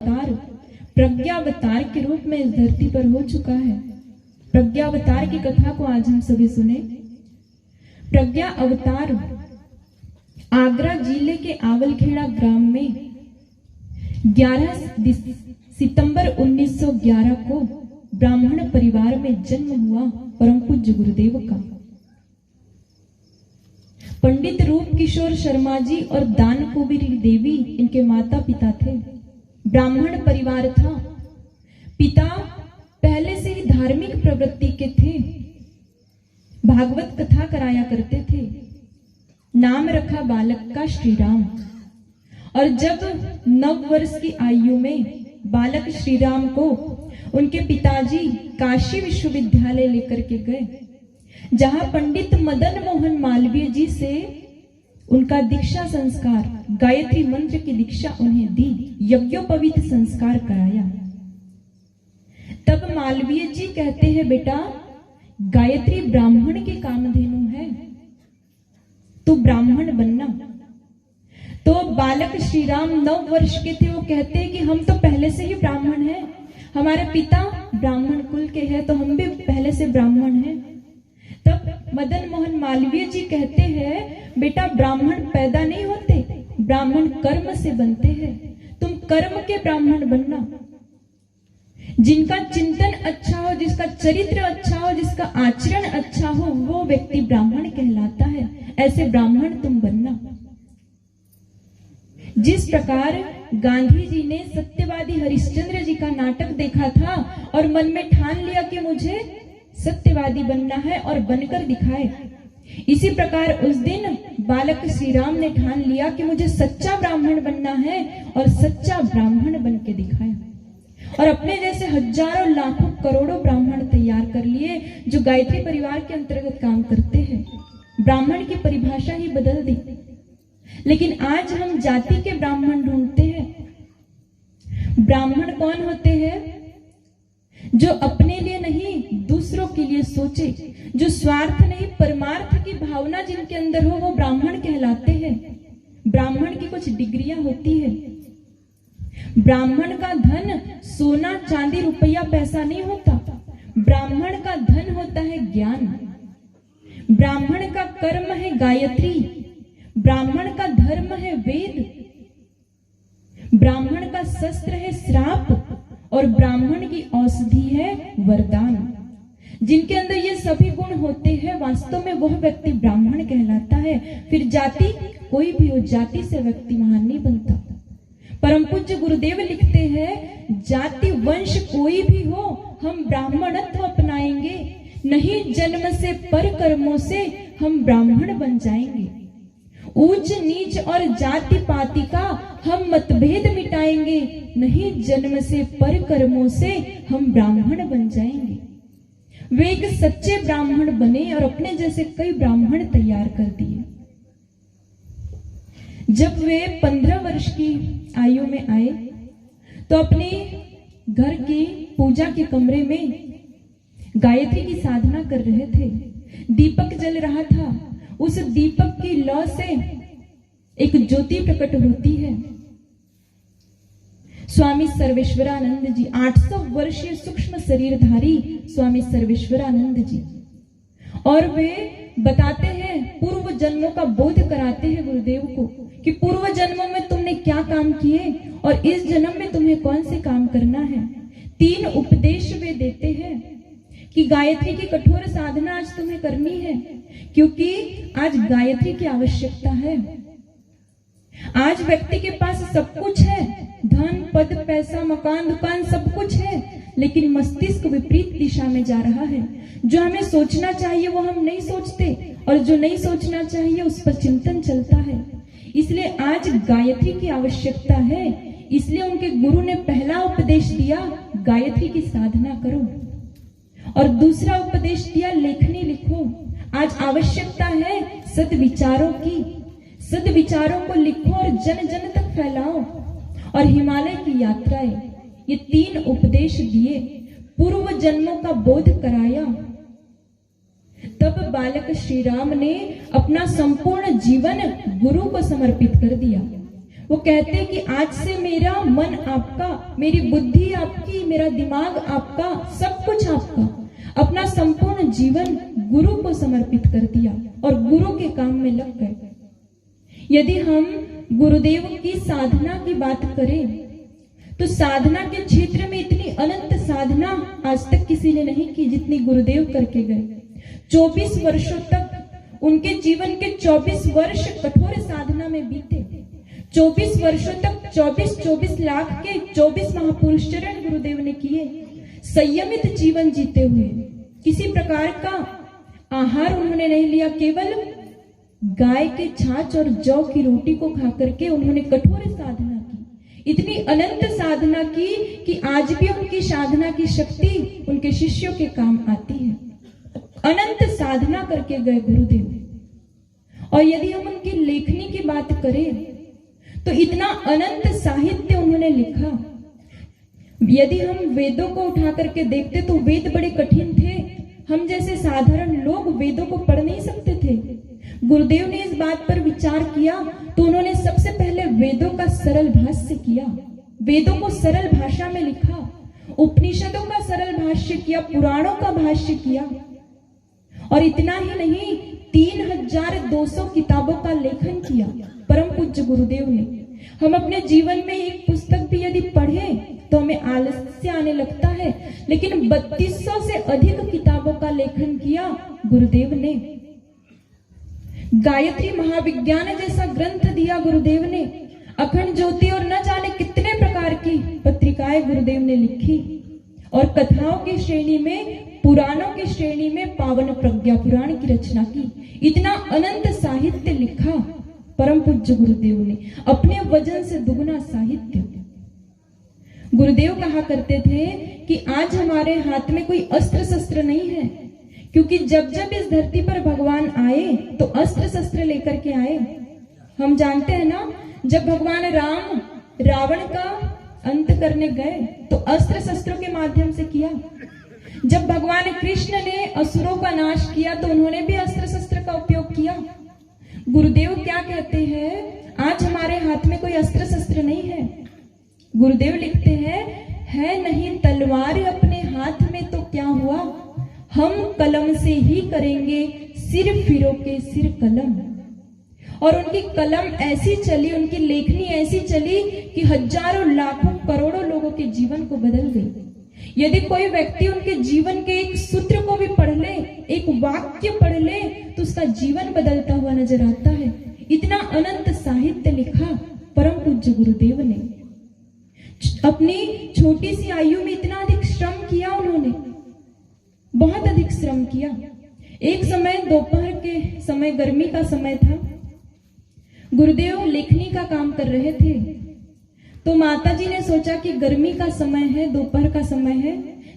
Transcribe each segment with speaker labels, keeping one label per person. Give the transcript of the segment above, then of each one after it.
Speaker 1: अवतार प्रज्ञावतार के रूप में इस धरती पर हो चुका है। प्रज्ञावतार की कथा को आज हम सभी सुने। प्रज्ञा अवतार आगरा जिले के आवलखेड़ा ग्राम में 11 सितंबर 1911 को ब्राह्मण परिवार में जन्म हुआ परम पूज्य गुरुदेव का। पंडित रूप किशोर शर्मा जी और दान कुबेरी देवी इनके माता पिता थे। ब्राह्मण परिवार था। पिता पहले से ही धार्मिक प्रवृत्ति के थे, भागवत कथा कराया करते थे। नाम रखा बालक का श्री राम। और जब 9 वर्ष की आयु में बालक श्री राम को उनके पिताजी काशी विश्वविद्यालय लेकर के गए, जहां पंडित मदन मोहन मालवीय जी से उनका दीक्षा संस्कार, गायत्री मंत्र की दीक्षा उन्हें दी, यज्ञोपवीत संस्कार कराया। तब मालवीय जी कहते हैं, बेटा गायत्री ब्राह्मण के कामधेनु है, तो ब्राह्मण बनना। तो बालक श्री राम 9 वर्ष के थे। वो कहते हैं कि हम तो पहले से ही ब्राह्मण हैं, हमारे पिता ब्राह्मण कुल के हैं, तो हम भी पहले से ब्राह्मण हैं। तब मदन मोहन मालवीय जी कहते हैं, बेटा ब्राह्मण पैदा नहीं होते, ब्राह्मण कर्म से बनते हैं, तुम कर्म के ब्राह्मण बनना। जिनका चिंतन अच्छा हो, जिसका चरित्र अच्छा हो, जिसका आचरण अच्छा हो, वो व्यक्ति ब्राह्मण कहलाता है। ऐसे ब्राह्मण तुम बनना। जिस प्रकार गांधी जी ने सत्यवादी हरिश्चंद्र जी का नाटक देखा था और मन में ठान लिया कि मुझे सत्यवादी बनना है और बनकर दिखाए, इसी प्रकार उस दिन बालक श्री राम ने ठान लिया कि मुझे सच्चा ब्राह्मण बनना है और सच्चा ब्राह्मण बन के दिखाए। और अपने जैसे हजारों लाखों करोड़ों ब्राह्मण तैयार कर लिए जो गायत्री परिवार के अंतर्गत काम करते हैं। ब्राह्मण की परिभाषा ही बदल दी। लेकिन आज हम जाति के ब्राह्मण ढूंढते हैं। ब्राह्मण कौन होते हैं? जो अपने लिए नहीं दूसरों के लिए सोचे, जो स्वार्थ नहीं परमार्थ की भावना जिनके अंदर हो, वो ब्राह्मण कहलाते हैं। ब्राह्मण की कुछ डिग्रियां होती है। ब्राह्मण का धन सोना चांदी रुपया पैसा नहीं होता। ब्राह्मण का धन होता है ज्ञान। ब्राह्मण का कर्म है गायत्री। ब्राह्मण का धर्म है वेद। ब्राह्मण का शस्त्र है श्राप और ब्राह्मण की औषधि है वरदान। जिनके अंदर ये सभी गुण होते हैं, वास्तव में वह व्यक्ति ब्राह्मण कहलाता है। फिर जाति कोई भी हो, जाति से व्यक्ति महान नहीं बनता। परम पूज्य गुरुदेव लिखते हैं, जाति वंश कोई भी हो, हम ब्राह्मणत्व अपनाएंगे, नहीं जन्म से पर कर्मों से हम ब्राह्मण बन जाएंगे। ऊंच नीच और जाति पाति का हम मतभेद मिटाएंगे, नहीं जन्म से पर कर्मों से हम ब्राह्मण बन जाएंगे। वे एक सच्चे ब्राह्मण बने और अपने जैसे कई ब्राह्मण तैयार कर दिए। जब वे 15 वर्ष की आयु में आए तो अपने घर की पूजा के कमरे में गायत्री की साधना कर रहे थे। दीपक जल रहा था। उस दीपक की लौ से एक ज्योति प्रकट होती है। स्वामी सर्वेश्वरानंद जी, 800 वर्षीय सूक्ष्म शरीरधारी स्वामी सर्वेश्वरानंद जी, और वे बताते हैं, पूर्व जन्मों का बोध कराते हैं गुरुदेव को कि पूर्व जन्मों में तुमने क्या काम किए और इस जन्म में तुम्हें कौन से काम करना है। 3 उपदेश वे देते हैं कि गायत्री की कठोर साधना आज तुम्हें करनी है, क्योंकि आज गायत्री की आवश्यकता है। आज व्यक्ति के पास सब कुछ है, धन पद पैसा मकान दुकान सब कुछ है, लेकिन मस्तिष्क विपरीत दिशा में जा रहा है। जो हमें सोचना चाहिए वो हम नहीं सोचते और जो नहीं सोचना चाहिए उस पर चिंतन चलता है। इसलिए आज गायत्री की आवश्यकता है। इसलिए उनके गुरु ने पहला उपदेश दिया, गायत्री की साधना करो, और दूसरा उपदेश दिया, लेखनी लिखो। आज आवश्यकता है सद्विचारों की। सद्विचारों को लिखो और जन जन तक फैलाओ। और हिमालय की यात्राएं, ये 3 उपदेश दिए, पूर्व जन्मों का बोध कराया। तब बालक श्री राम ने अपना संपूर्ण जीवन गुरु को समर्पित कर दिया। वो कहते हैं कि आज से मेरा मन आपका, मेरी बुद्धि आपकी, मेरा दिमाग आपका, सब कुछ आपका, अपना संपूर्ण जीवन गुरु को समर्पित कर दिया और गुरु के काम में लग गए। यदि हम गुरुदेव की साधना की बात करें तो साधना के क्षेत्र में इतनी अनंत साधना आज तक किसी ने नहीं की जितनी गुरुदेव करके गए। 24 वर्षों तक उनके जीवन के 24 वर्ष कठोर साधना में बीते। 24 वर्षों तक 24 लाख के 24 महापुरुष चरण गुरुदेव ने किए। संयमित जीवन जीते हुए किसी प्रकार का आहार उन्होंने नहीं लिया, केवल गाय के छाछ और जौ की रोटी को खा करके उन्होंने कठोर साधना की। इतनी अनंत साधना की कि आज भी उनकी साधना की शक्ति उनके शिष्यों के काम आती है। अनंत साधना करके गए गुरुदेव। और यदि हम उनकी लेखनी की बात करें तो इतना अनंत साहित्य उन्होंने लिखा। यदि हम वेदों को उठा करके देखते तो वेद बड़े कठिन थे, हम जैसे साधारण लोग वेदों को पढ़ नहीं सकते थे। गुरुदेव ने इस बात पर विचार किया तो उन्होंने सबसे पहले वेदों का सरल भाष्य किया, वेदों को सरल भाषा में लिखा, उपनिषदों का सरल भाष्य किया, पुराणों का भाष्य किया। और इतना ही नहीं, 3200 किताबों का लेखन किया परम पूज्य गुरुदेव ने। हम अपने जीवन में एक पुस्तक भी यदि पढ़े तो हमें आलस्य आने लगता है, लेकिन 3200 से अधिक किताबों का लेखन किया गुरुदेव ने। गायत्री महाविज्ञान जैसा ग्रंथ दिया गुरुदेव ने। अखंड ज्योति और न जाने कितने प्रकार की पत्रिकाएं गुरुदेव ने लिखी। और कथाओं की श्रेणी में, पुराणों की श्रेणी में पावन प्रज्ञा पुराण की रचना की। इतना अनंत साहित्य लिखा परम पूज्य गुरुदेव ने, अपने वजन से दुगुना साहित्य। गुरुदेव कहा करते थे कि आज हमारे हाथ में कोई अस्त्र शस्त्र नहीं है, क्योंकि जब जब इस धरती पर भगवान आए तो अस्त्र शस्त्र लेकर के आए। हम जानते हैं ना, जब भगवान राम रावण का अंत करने गए तो अस्त्र शस्त्रों के माध्यम से किया। जब भगवान कृष्ण ने असुरों का नाश किया तो उन्होंने भी अस्त्र शस्त्र का उपयोग किया। गुरुदेव क्या कहते हैं, आज हमारे हाथ में कोई अस्त्र शस्त्र नहीं है। गुरुदेव लिखते हैं, है नहीं तलवार अपने हाथ में तो क्या हुआ, हम कलम से ही करेंगे सिर फिरो के सिर कलम। और उनकी कलम ऐसी चली, उनकी लेखनी ऐसी चली कि हजारों लाखों करोड़ों लोगों के जीवन को बदल गई। यदि कोई व्यक्ति उनके जीवन के एक सूत्र को भी पढ़ ले, एक वाक्य पढ़ ले, तो उसका जीवन बदलता हुआ नजर आता है। इतना अनंत साहित्य लिखा परम पूज्य गुरुदेव ने। अपनी छोटी सी आयु में इतना अधिक श्रम किया उन्होंने, बहुत अधिक श्रम किया। एक समय दोपहर के समय, गर्मी का समय था, गुरुदेव लेखनी का काम कर रहे थे। तो माताजी ने सोचा कि गर्मी का समय है, दोपहर का समय है,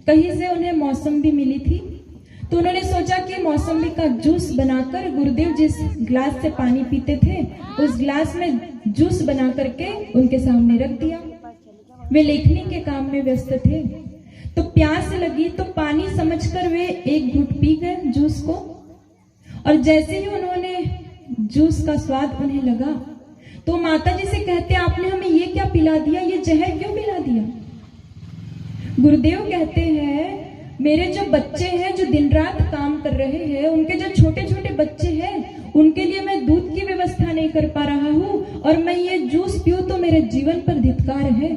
Speaker 1: कहीं से उन्हें मौसम्बी मिली थी, तो उन्होंने सोचा कि मौसम्बी का जूस बनाकर, गुरुदेव जिस ग्लास से पानी पीते थे उस ग्लास में जूस बना करके उनके सामने रख दिया। वे लेखनी के काम में व्यस्त थे। तो प्यास लगी तो पानी समझकर वे एक घूंट पी गए जूस को। और जैसे ही उन्होंने जूस का स्वाद उन्हें लगा तो माताजी से कहते, आपने हमें ये क्या पिला दिया, ये जहर क्यों पिला दिया। गुरुदेव कहते हैं, मेरे जो बच्चे हैं जो दिन रात काम कर रहे हैं, उनके जो छोटे छोटे बच्चे हैं, उनके लिए मैं दूध की व्यवस्था नहीं कर पा रहा हूँ और मैं ये जूस पीऊं तो मेरे जीवन पर धिक्कार है।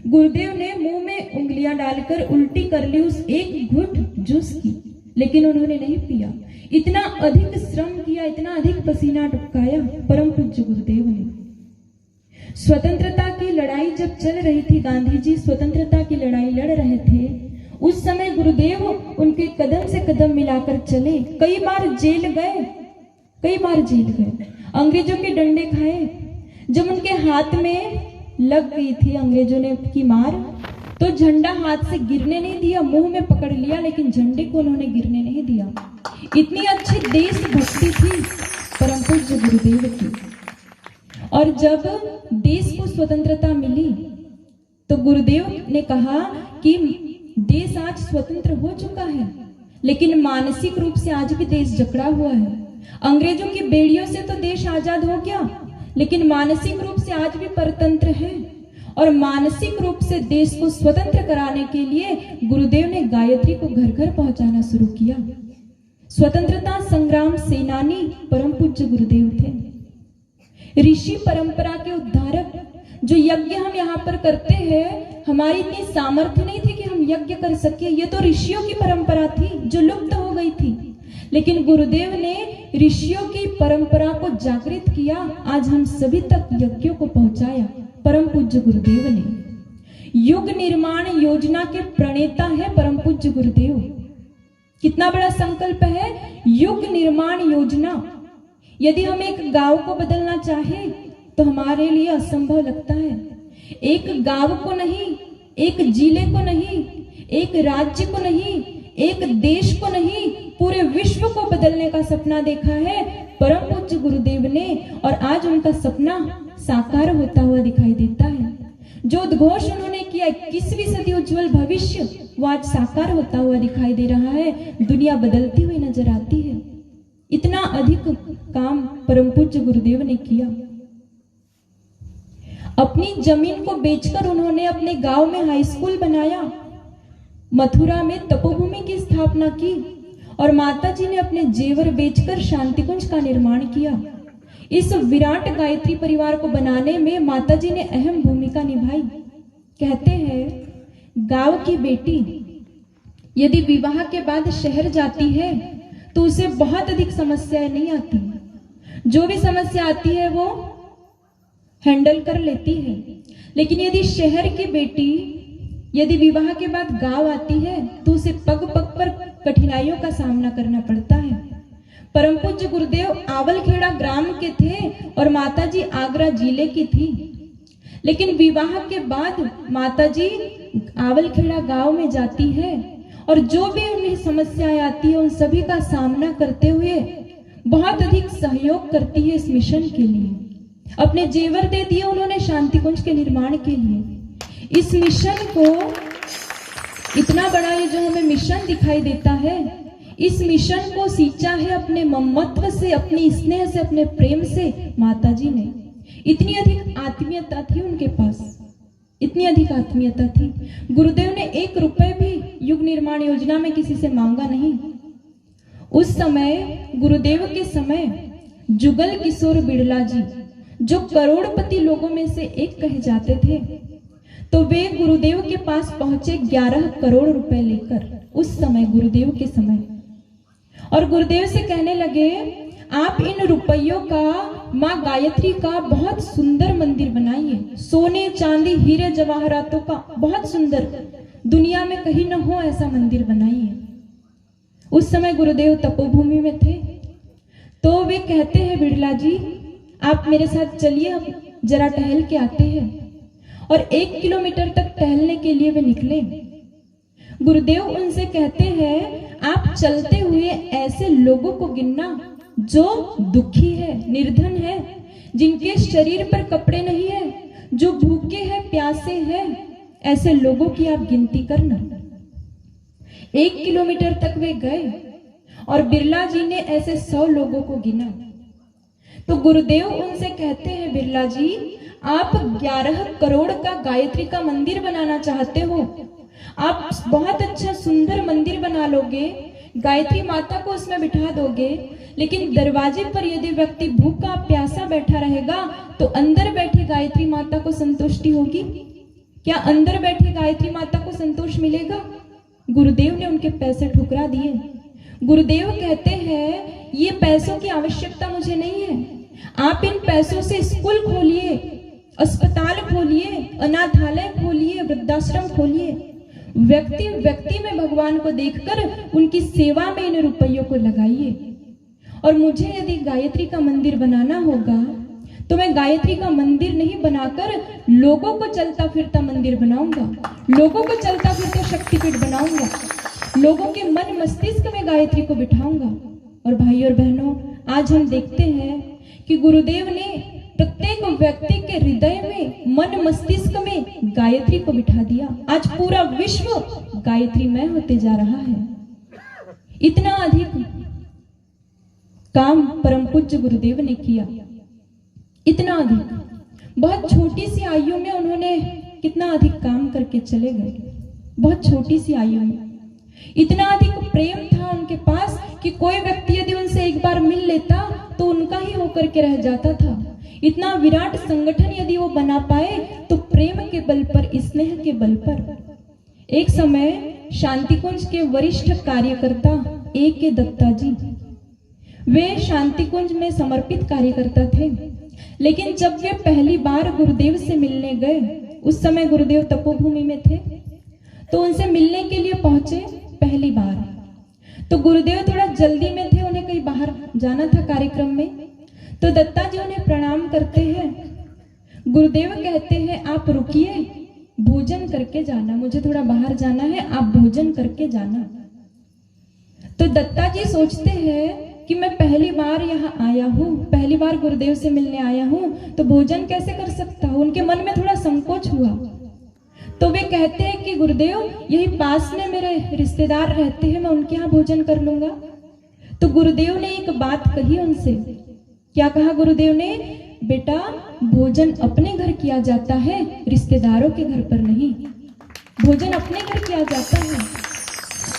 Speaker 1: गुरुदेव ने मुंह में उंगलियां डालकर उल्टी कर ली उस एक घुट जूस की, लेकिन उन्होंने नहीं पिया। इतना अधिक श्रम किया, इतना अधिक पसीना टपकाया परम पूज्य गुरुदेव ने। स्वतंत्रता की लड़ाई जब चल रही थी, गांधी जी स्वतंत्रता की लड़ाई लड़ रहे थे, उस समय गुरुदेव उनके कदम से कदम मिलाकर चले। कई बार जेल गए, कई बार जेल गए, अंग्रेजों के डंडे खाए। जब उनके हाथ में लग गई थी अंग्रेजों ने की मार, तो झंडा हाथ से गिरने नहीं दिया, मुंह में पकड़ लिया, लेकिन झंडे को उन्होंने गिरने नहीं दिया। इतनी अच्छी देशभक्ति थी परम पूज्य गुरुदेव की। और जब देश को स्वतंत्रता मिली तो गुरुदेव ने कहा कि देश आज स्वतंत्र हो चुका है, लेकिन मानसिक रूप से आज भी देश जकड़ा हुआ है। अंग्रेजों की बेड़ियों से तो देश आजाद हो गया, लेकिन मानसिक रूप से आज भी परतंत्र है। और मानसिक रूप से देश को स्वतंत्र कराने के लिए गुरुदेव ने गायत्री को घर घर पहुंचाना शुरू किया। स्वतंत्रता संग्राम सेनानी परम पूज्य गुरुदेव थे, ऋषि परंपरा के उद्धारक। जो यज्ञ हम यहाँ पर करते हैं, हमारी इतनी सामर्थ्य नहीं थी कि हम यज्ञ कर सके। ये तो ऋषियों की परंपरा थी जो लुप्त हो गई थी, लेकिन गुरुदेव ने ऋषियों की परंपरा को जागृत किया, आज हम सभी तक यज्ञों को पहुंचाया। परम पूज्य गुरुदेव ने युग निर्माण योजना के प्रणेता है परम पूज्य गुरुदेव। कितना बड़ा संकल्प है, युग निर्माण योजना। यदि हम एक गांव को बदलना चाहे तो हमारे लिए असंभव लगता है। एक गांव को नहीं, एक जिले को नहीं, एक राज्य को नहीं, एक देश को नहीं, पूरे विश्व को बदलने का सपना देखा है परम पूज्य गुरुदेव ने, और आज उनका सपना साकार होता हुआ दिखाई देता है। जो उद्घोष उन्होंने किया 21वीं सदी उज्जवल भविष्य, वो आज साकार होता हुआ दिखाई दे रहा है। दुनिया बदलती हुई नजर आती है। इतना अधिक काम परम पूज्य गुरुदेव ने किया। अपनी जमीन को बेचकर उन्होंने अपने गांव में हाई स्कूल बनाया, मथुरा में तपोभूमि की स्थापना की, और माता जी ने अपने जेवर बेचकर शांति कुंज का निर्माण किया। इस विराट गायत्री परिवार को बनाने में माता जी ने अहम भूमिका निभाई। कहते हैं गांव की बेटी यदि विवाह के बाद शहर जाती है तो उसे बहुत अधिक समस्याएं नहीं आती, जो भी समस्या आती है वो हैंडल कर लेती है। लेकिन यदि शहर की बेटी यदि विवाह के बाद गांव आती है तो उसे पग पग पर कठिनाइयों का सामना करना पड़ता है। परम पूज्य गुरुदेव आवलखेड़ा ग्राम के थे और माताजी आगरा जिले की थी, लेकिन विवाह के बाद माताजी आवलखेड़ा गांव में जाती है और जो भी उन्हें समस्याएं आती है उन सभी का सामना करते हुए बहुत अधिक सहयोग करती है इस मिशन के लिए। अपने जेवर दे दिए उन्होंने शांति कुंज के निर्माण के लिए। इस मिशन को इतना बड़ा ये जो हमें मिशन दिखाई देता है, इस मिशन को सींचा है अपने ममत्व से, अपनी स्नेह से, अपने प्रेम से माताजी ने। इतनी अधिक आत्मीयता थी उनके पास, इतनी अधिक आत्मीयता थी। गुरुदेव ने 1 रुपए भी युग निर्माण योजना में किसी से मांगा नहीं। उस समय गुरुदेव के समय जुगल किशोर बिड़ला जी जो करोड़पति लोगों में से एक कहे जाते थे, तो वे गुरुदेव के पास पहुंचे 11 करोड़ रुपए लेकर उस समय, गुरुदेव के समय, और गुरुदेव से कहने लगे आप इन रुपयों का माँ गायत्री का बहुत सुंदर मंदिर बनाइए, सोने चांदी हीरे जवाहरातों का बहुत सुंदर, दुनिया में कहीं न हो ऐसा मंदिर बनाइए। उस समय गुरुदेव तपोभूमि में थे, तो वे कहते हैं बिड़ला जी आप मेरे साथ चलिए, हम जरा टहल के आते हैं। और 1 किलोमीटर तक टहलने के लिए वे निकले। गुरुदेव उनसे कहते हैं आप चलते हुए ऐसे लोगों को गिनना जो दुखी है, निर्धन है, जिनके शरीर पर कपड़े नहीं है, जो भूखे हैं, प्यासे हैं, ऐसे लोगों की आप गिनती करना। 1 किलोमीटर तक वे गए और बिरला जी ने ऐसे 100 लोगों को गिना। तो गुरुदेव उनसे कहते हैं बिरला जी आप 11 करोड़ का गायत्री का मंदिर बनाना चाहते हो, आप बहुत अच्छा सुंदर मंदिर बना लोगे, गायत्री माता को उसमें बिठा दोगे, लेकिन दरवाजे पर यदि व्यक्ति भूखा प्यासा बैठा रहेगा तो अंदर बैठी गायत्री माता को संतुष्टि होगी क्या? अंदर बैठी गायत्री माता को संतोष मिलेगा? गुरुदेव ने उनके पैसे ठुकरा दिए। गुरुदेव कहते हैं ये पैसों की आवश्यकता मुझे नहीं है, आप इन पैसों से स्कूल खोलिए, अस्पताल खोलिए, अनाथालय खोलिए, वृद्धाश्रम खोलिए। व्यक्ति व्यक्ति में भगवान को देखकर उनकी सेवा में इन रुपयों को लगाइए। और मुझे यदि गायत्री का मंदिर बनाना होगा तो मैं गायत्री का मंदिर नहीं बनाकर लोगों को चलता फिरता मंदिर बनाऊंगा, लोगों को चलता फिरता शक्तिपीठ बनाऊंगा, लोगों के मन मस्तिष्क में गायत्री को बिठाऊंगा। और भाई और बहनों, आज हम देखते हैं कि गुरुदेव ने प्रत्येक व्यक्ति के हृदय में, मन मस्तिष्क में गायत्री को बिठा दिया। आज पूरा विश्व गायत्रीमय होते जा रहा है। इतना अधिक काम परम पूज्य गुरुदेव ने किया। इतना अधिक, बहुत छोटी सी आयु में उन्होंने कितना अधिक काम करके चले गए। बहुत छोटी सी आयु में इतना अधिक प्रेम था उनके पास कि कोई व्यक्ति यदि उनसे एक बार मिल लेता तो उनका ही होकर के रह जाता था। इतना विराट संगठन यदि वो बना पाए तो प्रेम के बल पर, स्नेह के बल पर। एक समय शांति कुंज के वरिष्ठ कार्यकर्ता A.K. दत्ता जी, वे शांति कुंज में समर्पित कार्यकर्ता थे। लेकिन जब वे पहली बार गुरुदेव से मिलने गए, उस समय गुरुदेव तपोभूमि में थे, तो उनसे मिलने के लिए पहुंचे पहली बार। तो गुरुदेव थोड़ा जल्दी में थे, उन्हें कहीं बाहर जाना था कार्यक्रम में। तो दत्ता जी उन्हें प्रणाम करते हैं। गुरुदेव कहते हैं आप रुकिए, भोजन करके जाना, मुझे थोड़ा बाहर जाना है, आप भोजन करके जाना। तो दत्ता जी सोचते हैं कि मैं पहली बार यहाँ आया हूँ, पहली बार गुरुदेव से मिलने आया हूँ, तो भोजन कैसे कर सकता हूँ। उनके मन में थोड़ा संकोच हुआ। तो वे कहते हैं कि गुरुदेव यही पास में मेरे रिश्तेदार रहते हैं, मैं उनके यहाँ भोजन कर लूंगा। तो गुरुदेव ने एक बात कही उनसे। क्या कहा गुरुदेव ने? बेटा, भोजन अपने घर किया जाता है, रिश्तेदारों के घर पर नहीं। भोजन अपने घर किया जाता है।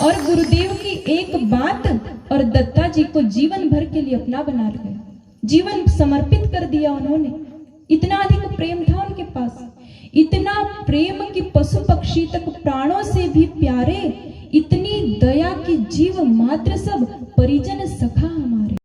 Speaker 1: और गुरुदेव की एक बात और दत्ता जी को जीवन भर के लिए अपना बना गए, जीवन समर्पित कर दिया उन्होंने। इतना अधिक प्रेम था उनके पास, इतना प्रेम कि पशु पक्षी तक प्राणों से भी प्यारे, इतनी दया कि जीव मात्र सब परिजन सखा